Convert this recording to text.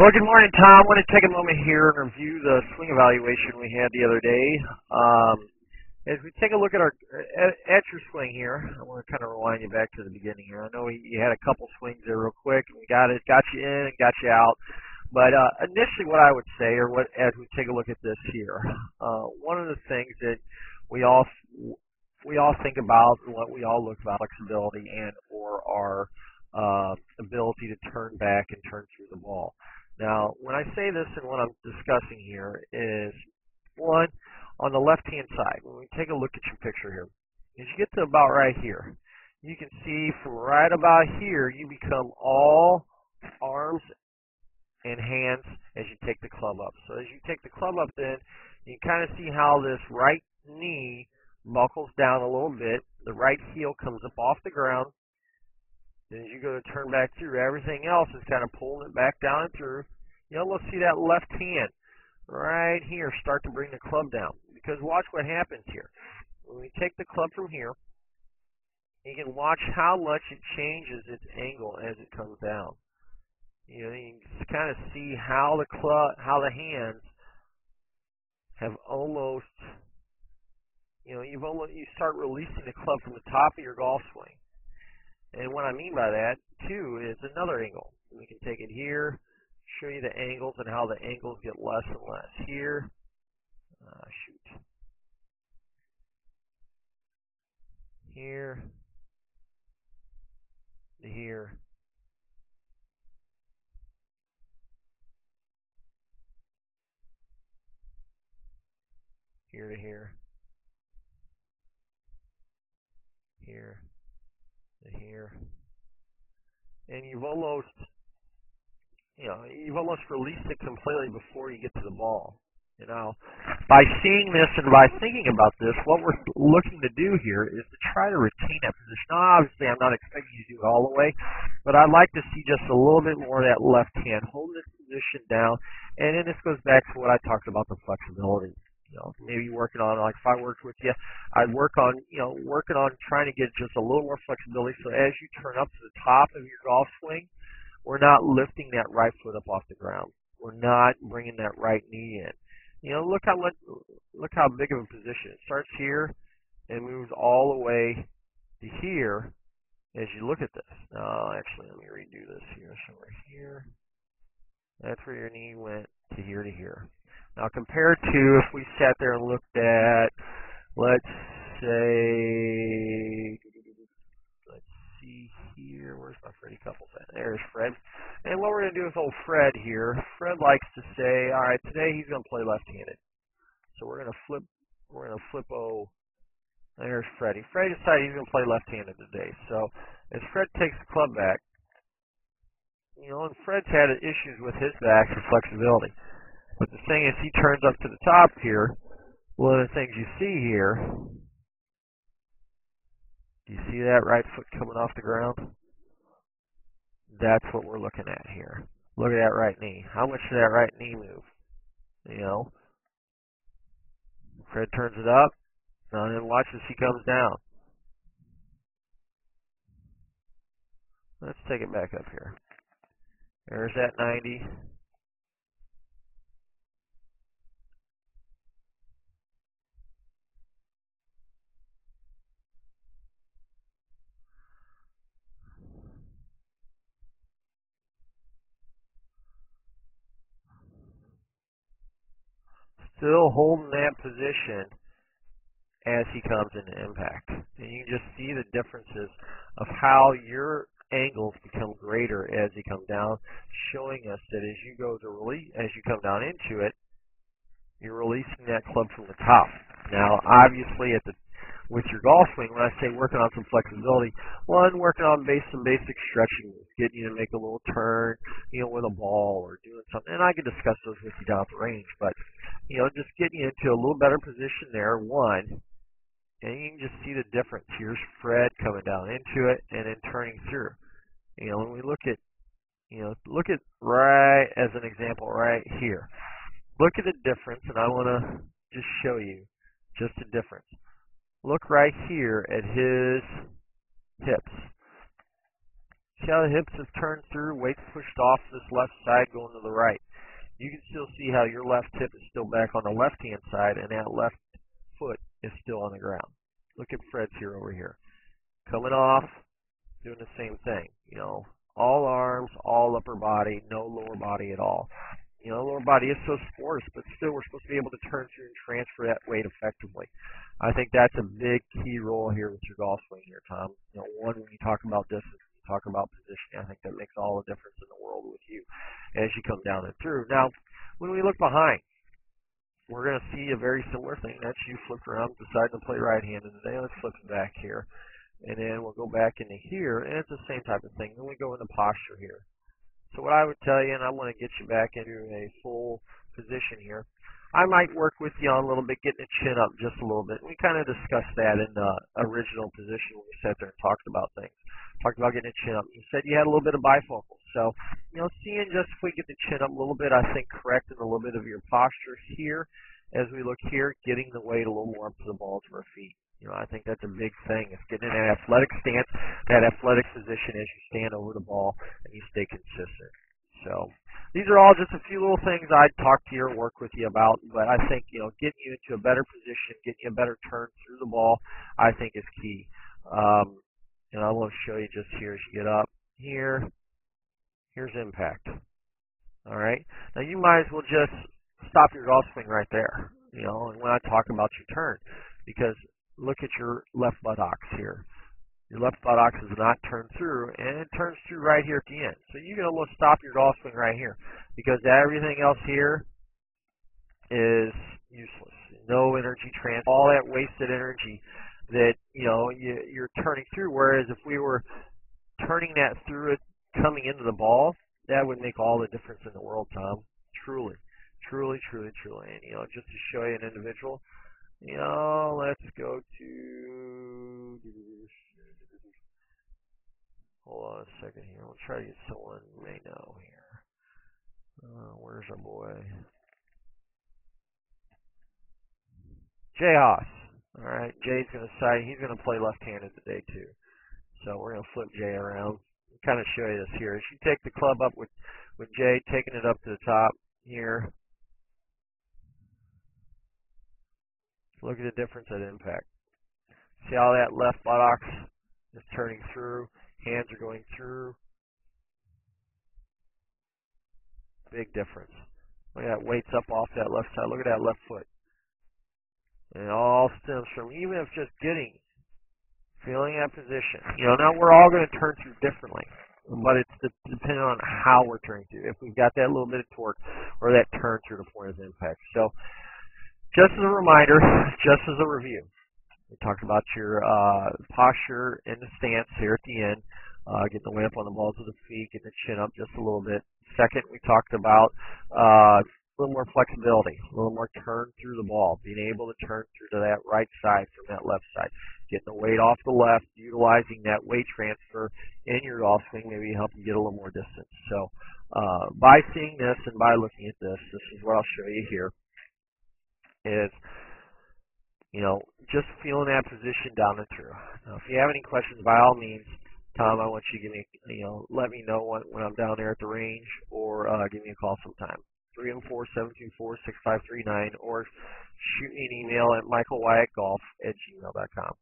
Well, good morning, Tom. I want to take a moment here and review the swing evaluation we had the other day. As we take a look at at your swing here, I want to kind of rewind you back to the beginning here. I know you had a couple swings there real quick, and we got you in and got you out. But initially, what I would say, or what as we take a look at this here, one of the things that we all think about, and what we all look about, flexibility and or our ability to turn back and turn through the ball. Now, when I say this and what I'm discussing here is, one, on the left-hand side, when we take a look at your picture here, as you get to about right here, you can see from right about here, you become all arms and hands as you take the club up. So as you take the club up then, you kind of see how this right knee buckles down a little bit. The right heel comes up off the ground. And as you go to turn back through, everything else is kind of pulling it back down and through. You'll almost see that left hand right here start to bring the club down. Because watch what happens here. When we take the club from here, you can watch how much it changes its angle as it comes down. You can just kind of see how the hands have almost, you start releasing the club from the top of your golf swing. And what I mean by that, too, is another angle. We can take it here, show you the angles and how the angles get less and less. Here, here, to here, here to here, here to here, and you've almost released it completely before you get to the ball. By seeing this and by thinking about this, what we're looking to do here is to try to retain that position. Now, obviously, I'm not expecting you to do it all the way, but I'd like to see just a little bit more of that left hand. Hold this position down, and then this goes back to what I talked about, the flexibility. Maybe working on, like if I worked with you, I'd work on, working on trying to get just a little more flexibility so as you turn up to the top of your golf swing, we're not lifting that right foot up off the ground. We're not bringing that right knee in. Look how big of a position. It starts here and moves all the way to here as you look at this. Actually, let me redo this here. So right here, that's where your knee went to here to here. Now compared to if we sat there and looked at, let's see here, where's my Freddie Couples at? There's Fred. And what we're going to do with old Fred here, Fred likes to say, all right, today he's going to play left-handed. So we're going to flip, there's Freddie. Freddie decided he's going to play left-handed today. So as Fred takes the club back, and Fred's had issues with his back for flexibility. But the thing is, he turns up to the top here. One of the things you see here, do you see that right foot coming off the ground? That's what we're looking at here. Look at that right knee. How much did that right knee move? Fred turns it up, and then watch as he comes down. Let's take it back up here. There's that 90. Still holding that position as he comes into impact. And you can just see the differences of how your angles become greater as you come down, showing us that as you come down into it, you're releasing that club from the top. Now, obviously, with your golf swing, when I say working on some flexibility, one, working on some basic stretching, getting you to make a little turn, with a ball or doing something. And I can discuss those with you down at the range, but just getting you into a little better position there, one, and you can just see the difference. Here's Fred coming down into it and then turning through. When we look at right as an example right here. Look at the difference, and I want to just show you just the difference. Look right here at his hips. See how the hips have turned through, weight's pushed off this left side going to the right. You can still see how your left hip is still back on the left-hand side, and that left foot is still on the ground. Look at Fred's here over here. Coming off, doing the same thing. You know, all arms, all upper body, no lower body at all. You know, lower body is so sporous, but still we're supposed to be able to turn through and transfer that weight effectively. I think that's a big key role here with your golf swing here, Tom. You know, one, when you talk about distance, you talk about positioning, I think that makes all the difference in the world with you as you come down and through. Now, when we look behind, we're going to see a very similar thing. That's you flipped around, deciding to play right-handed today. Let's flip it back here. And then we'll go back into here, and it's the same type of thing. Then we go into posture here. So what I would tell you, and I want to get you back into a full position here, I might work with you on a little bit, getting the chin up just a little bit. We kind of discussed that in the original position when we sat there and talked about things. Talked about getting the chin up. You said you had a little bit of bifocals. So, you know, seeing just if we get the chin up a little bit, I think correcting a little bit of your posture here as we look here, getting the weight a little more up to the balls of our feet. You know, I think that's a big thing. It's getting in an athletic stance, that athletic position as you stand over the ball and you stay consistent. So these are all just a few little things I'd talk to you or work with you about, but I think, you know, getting you into a better position, getting you a better turn through the ball, I think is key. And I will show you just here as you get up here. Here's impact. All right. Now you might as well just stop your golf swing right there, you know, and when I talk about your turn, because look at your left buttocks here. Your left buttocks is not turned through, and it turns through right here at the end. So you're going to stop your golf swing right here, because everything else here is useless. No energy transfer, all that wasted energy that, you know, you're turning through. Whereas if we were turning that through it coming into the ball, that would make all the difference in the world, Tom. Truly, truly, truly, truly. And, you know, just to show you an individual, you know, let's go to, hold on a second here. We'll try to get someone you may know here. Where's our boy? Jay Haas. All right, Jay's going to side. He's going to play left-handed today too. So we're going to flip Jay around. Kind of show you this here. As you take the club up with Jay, taking it up to the top here. Look at the difference at impact. See how that left buttocks is turning through, hands are going through. Big difference. Look at that, weight's up off that left side. Look at that left foot. And it all stems from, even if just feeling that position. You know, now we're all going to turn through differently, but it's depending on how we're turning through. If we've got that little bit of torque or that turn through the point of impact. So, just as a reminder, just as a review, we talked about your posture and the stance here at the end, getting the weight up on the balls of the feet, getting the chin up just a little bit. Second, we talked about a little more flexibility, a little more turn through the ball, being able to turn through to that right side from that left side, getting the weight off the left, utilizing that weight transfer in your golf swing, maybe help you get a little more distance. So by seeing this and by looking at this, this is what I'll show you here. Is, you know, just feeling that position down and through. Now, if you have any questions, by all means, Tom, I want you to give me, you know, let me know when I'm down there at the range, or give me a call sometime. 304-724-6539, or shoot me an email at michaelwyattgolf@gmail.com.